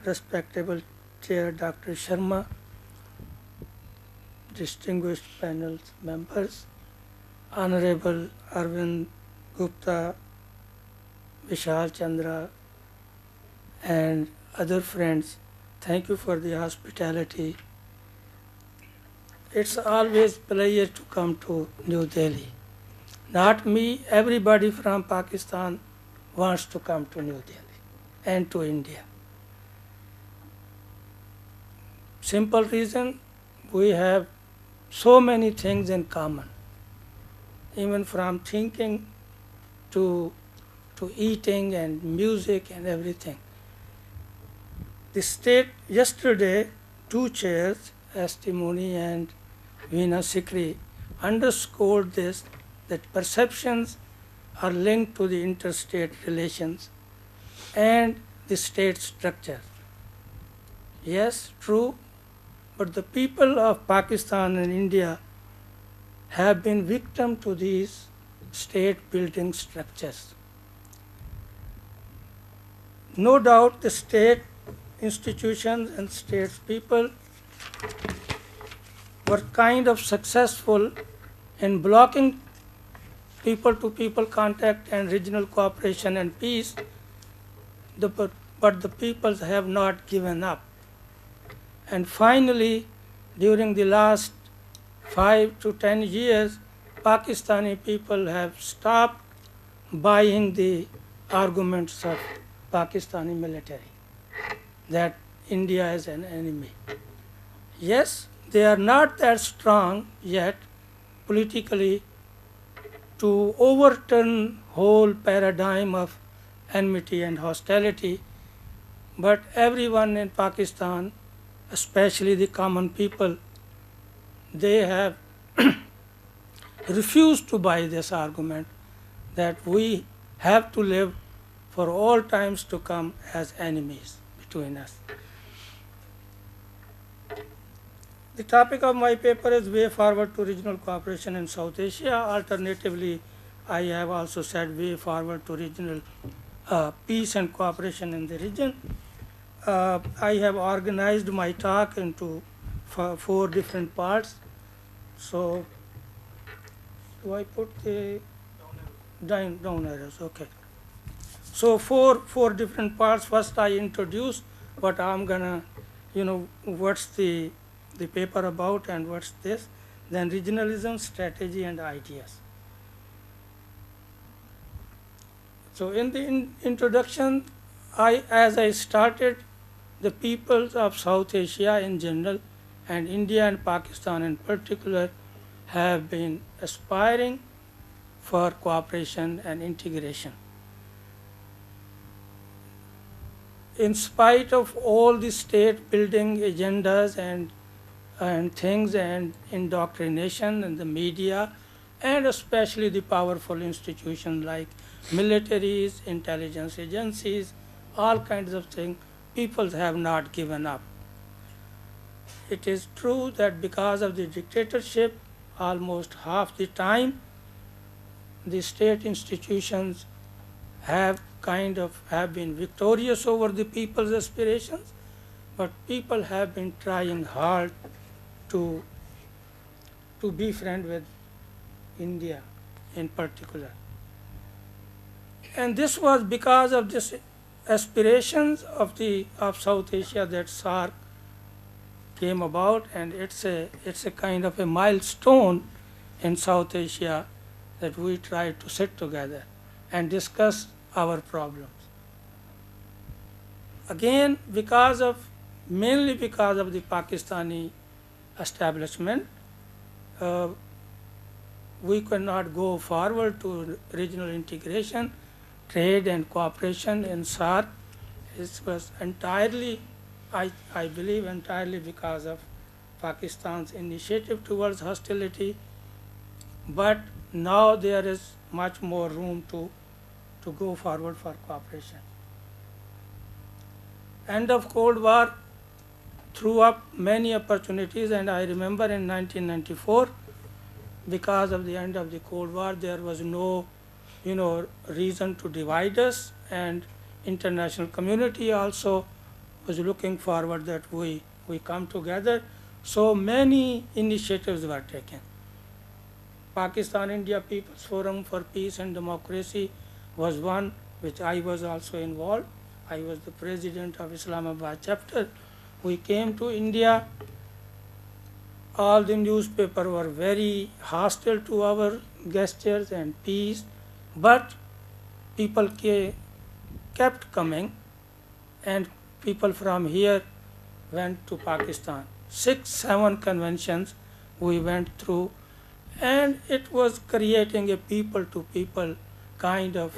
respectable Chair Dr. Sharma, distinguished panel members, Honorable Arvind Gupta, Vishal Chandra, and other friends, thank you for the hospitality. It's always a pleasure to come to New Delhi. Not me, everybody from Pakistan wants to come to New Delhi and to India. Simple reason, we have so many things in common, even from thinking to eating and music and everything. The state, yesterday, two chairs, S.T. Muni and Veena Sikri, underscored this, that perceptions are linked to the interstate relations and the state structure. Yes, true, but the people of Pakistan and India have been victim to these state building structures. No doubt the state institutions and state people were kind of successful in blocking people-to-people contact and regional cooperation and peace, but the peoples have not given up. And finally, during the last 5 to 10 years, Pakistani people have stopped buying the arguments of Pakistani military, that India is an enemy. Yes, they are not that strong yet politically to overturn whole paradigm of enmity and hostility, but everyone in Pakistan, especially the common people, they have refused to buy this argument that we have to live for all times to come as enemies between us. The topic of my paper is Way Forward to Regional Cooperation in South Asia. Alternatively, I have also said Way Forward to Regional Peace and Cooperation in the region. I have organized my talk into 4 different parts. So, do I put the down arrows? Okay. So four different parts. First, I introduce what I'm gonna, what's the paper about and what's this. Then regionalism, strategy, and ideas. So in the introduction, as I started, the peoples of South Asia in general and India and Pakistan in particular have been aspiring for cooperation and integration. In spite of all the state building agendas and things and indoctrination in the media, and especially the powerful institutions like militaries, intelligence agencies, all kinds of things, people have not given up. It is true that because of the dictatorship, almost half the time, the state institutions have been victorious over the people's aspirations, but people have been trying hard to be friend with India in particular. And this was because of this aspirations of South Asia that SAARC came about, and it's a kind of a milestone in South Asia that we try to sit together and discuss our problems. Again, mainly because of the Pakistani establishment, we could not go forward to regional integration, trade and cooperation in SAARC. It was entirely, I believe, entirely because of Pakistan's initiative towards hostility. But now there is much more room to go forward for cooperation. End of Cold War threw up many opportunities, and I remember in 1994, because of the end of the Cold War, there was no reason to divide us, and international community also was looking forward that we come together. So many initiatives were taken. Pakistan India People's Forum for Peace and Democracy was one, which I was also involved. I was the president of Islamabad chapter. We came to India. All the newspapers were very hostile to our gestures and peace, but people kept coming, and people from here went to Pakistan. 6-7 conventions we went through, and it was creating a people-to-people kind of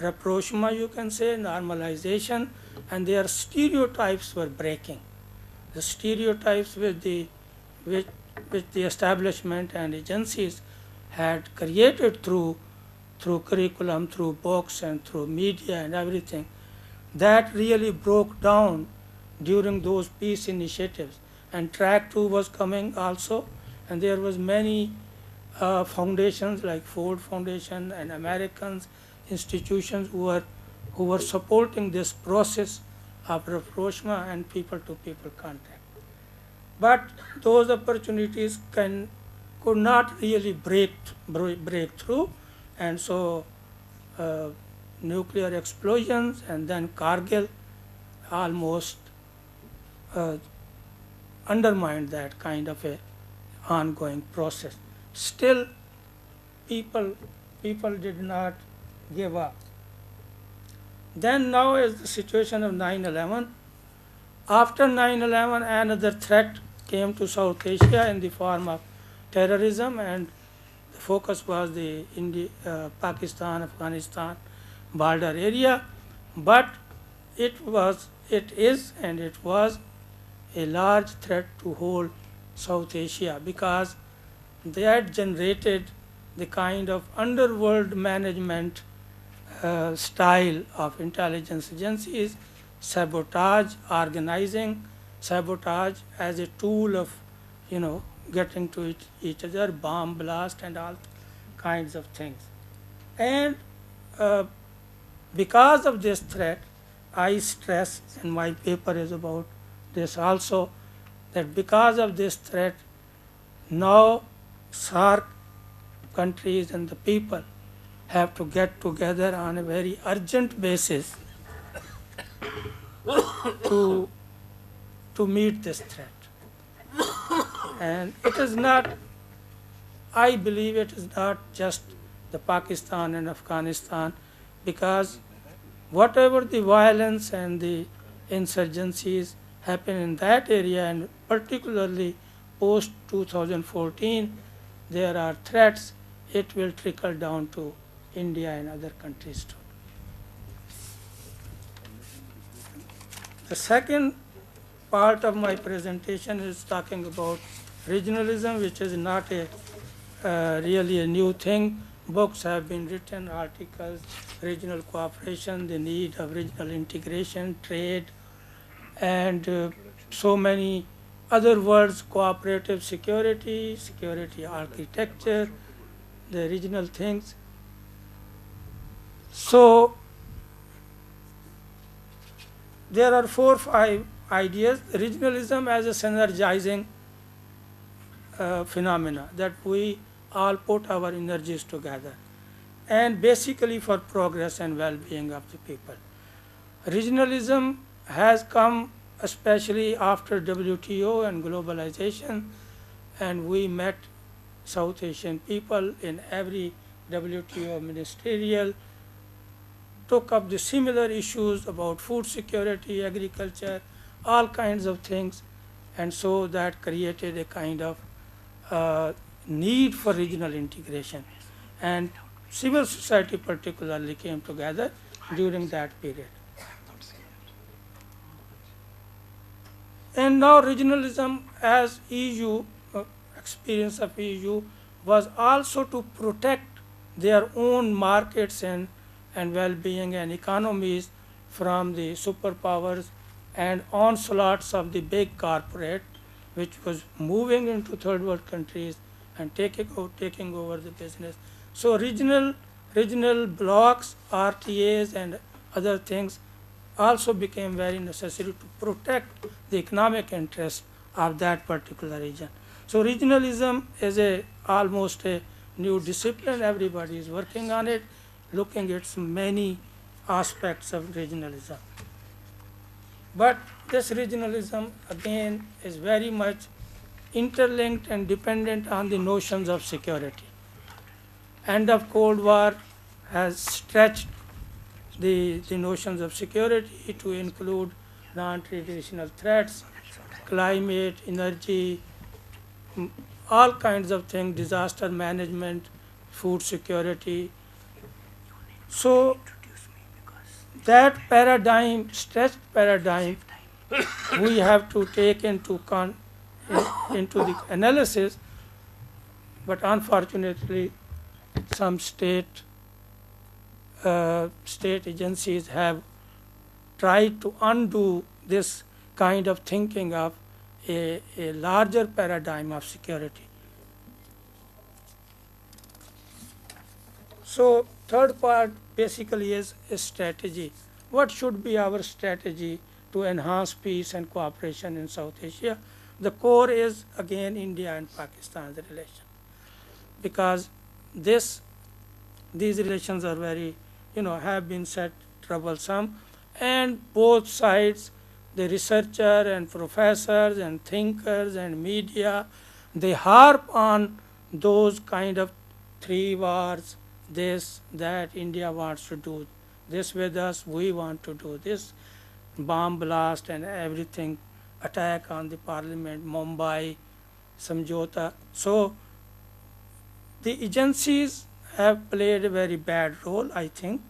rapprochement, you can say, normalization, and their stereotypes were breaking. The stereotypes which the establishment and agencies had created through curriculum, through books, and through media and everything, that really broke down during those peace initiatives. And track 2 was coming also, and there was many foundations like Ford Foundation and Americans institutions who were supporting this process of rapprochement and people-to-people contact. But those opportunities could not really break through, and so nuclear explosions and then Kargil almost undermined that kind of a ongoing process. Still, people did not give up. Then now is the situation of 9/11. After 9/11, another threat came to South Asia in the form of terrorism, and the focus was the Pakistan, Afghanistan border area. But it is, and it was a large threat to whole South Asia, because they had generated the kind of underworld management style of intelligence agencies, sabotage, organizing sabotage as a tool of, getting to each other, bomb blast and all kinds of things. And because of this threat, I stress, and my paper is about this also, that because of this threat, now SAARC countries and the people have to get together on a very urgent basis to meet this threat. And it is not, I believe it is not just the Pakistan and Afghanistan, because whatever the violence and the insurgencies happen in that area, and particularly post 2014, there are threats, it will trickle down to India and other countries too. The second part of my presentation is talking about regionalism, which is not really a new thing. Books have been written, articles, regional cooperation, the need of regional integration, trade, and so many other words, cooperative security, security architecture, the regional things. So there are 4 or 5 ideas. Regionalism as a synergizing phenomena, that we all put our energies together, and basically for progress and well-being of the people. Regionalism has come especially after WTO and globalization, and we met South Asian people in every WTO ministerial, took up the similar issues about food security, agriculture, all kinds of things, and so that created a kind of need for regional integration. And civil society particularly came together during that period. And now regionalism as EU, experience of EU, was also to protect their own markets and well-being and economies from the superpowers and onslaughts of the big corporate, which was moving into third world countries and taking over the business. So regional blocks, RTAs and other things also became very necessary to protect the economic interests of that particular region. So regionalism is almost a new discipline. Everybody is working on it, looking at many aspects of regionalism. But this regionalism again is very much interlinked and dependent on the notions of security. End of Cold War has stretched the notions of security to include non-traditional threats, climate, energy, all kinds of things, disaster management, food security. So that paradigm, stretched paradigm, we have to take into the analysis, but unfortunately some state agencies have tried to undo this kind of thinking of a larger paradigm of security. So third part basically is a strategy. What should be our strategy to enhance peace and cooperation in South Asia? The core is again India and Pakistan's relation, because these relations are very, have been said troublesome, and both sides, the researcher and professors and thinkers and media, they harp on those kind of three wars, this, that, India wants to do this with us, we want to do this, bomb blast and everything, attack on the parliament, Mumbai, Samjhota. So the agencies have played a very bad role, I think.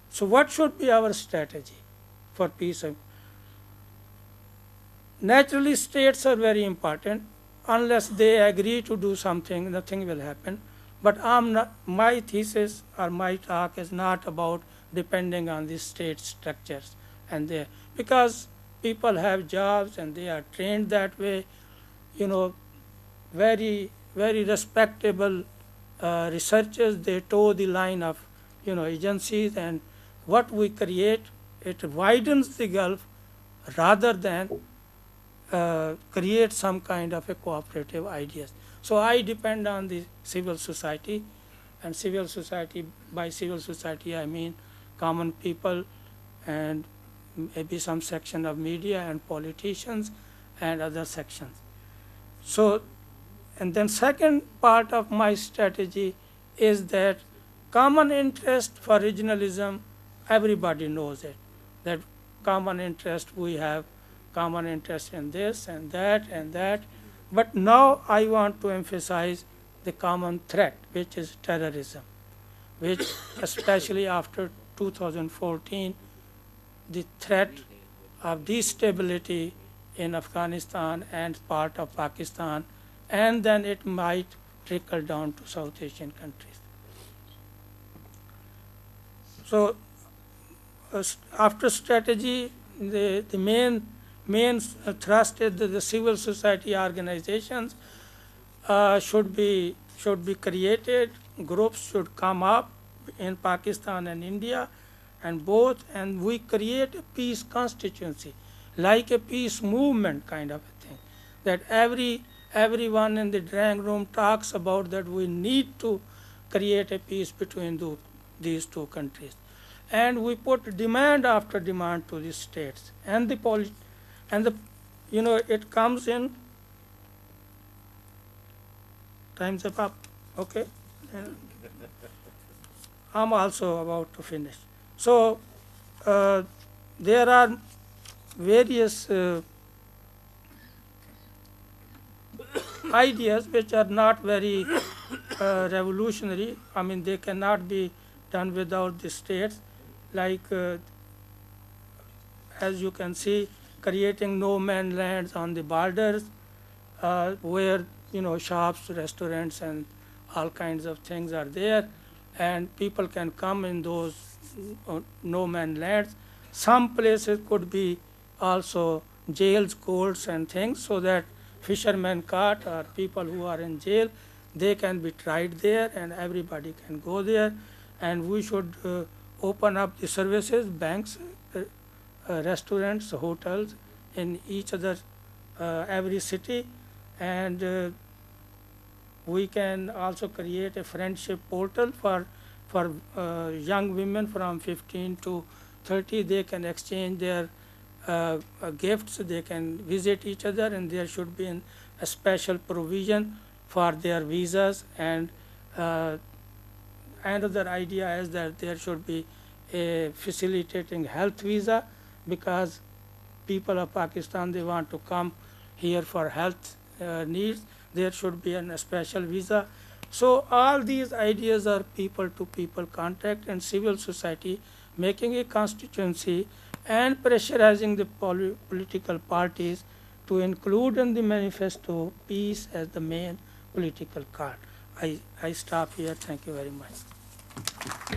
So what should be our strategy for peace? Naturally, states are very important. Unless they agree to do something, nothing will happen. But my thesis or my talk is not about depending on the state structures, because people have jobs and they are trained that way. Very, very respectable researchers, they toe the line of agencies, and what we create, it widens the gulf rather than create some kind of a cooperative ideas. So I depend on the civil society, and civil society, by civil society I mean common people and maybe some section of media and politicians and other sections. So, and then second part of my strategy is that common interest for regionalism, everybody knows it, that common interest, we have common interest in this and that and that. But now I want to emphasize the common threat, which is terrorism, which especially after 2014, the threat of destability in Afghanistan and part of Pakistan, and then it might trickle down to South Asian countries. So after strategy, the main thrust is that the civil society organizations should be created, groups should come up in Pakistan and India, and we create a peace constituency, like a peace movement kind of a thing, that everyone in the drawing room talks about that we need to create a peace between these two countries. And we put demand after demand to the states, and it comes in, time's up, okay? I'm also about to finish. So there are various ideas which are not very revolutionary. I mean, they cannot be done without the states, like as you can see, creating no man lands on the borders, where shops, restaurants and all kinds of things are there, and people can come in those no man lands. Some places could be also jails, courts and things, so that fishermen caught or people who are in jail, they can be tried there and everybody can go there. And we should open up the services, banks, restaurants, hotels in each other, every city, and we can also create a friendship portal for young women from 15 to 30. They can exchange their gifts, they can visit each other, and there should be a special provision for their visas. And another idea is that there should be a facilitating health visa, because people of Pakistan, they want to come here for health needs. There should be a special visa. So all these ideas are people to people contact and civil society making a constituency and pressurizing the political parties to include in the manifesto peace as the main political card. I stop here. Thank you very much.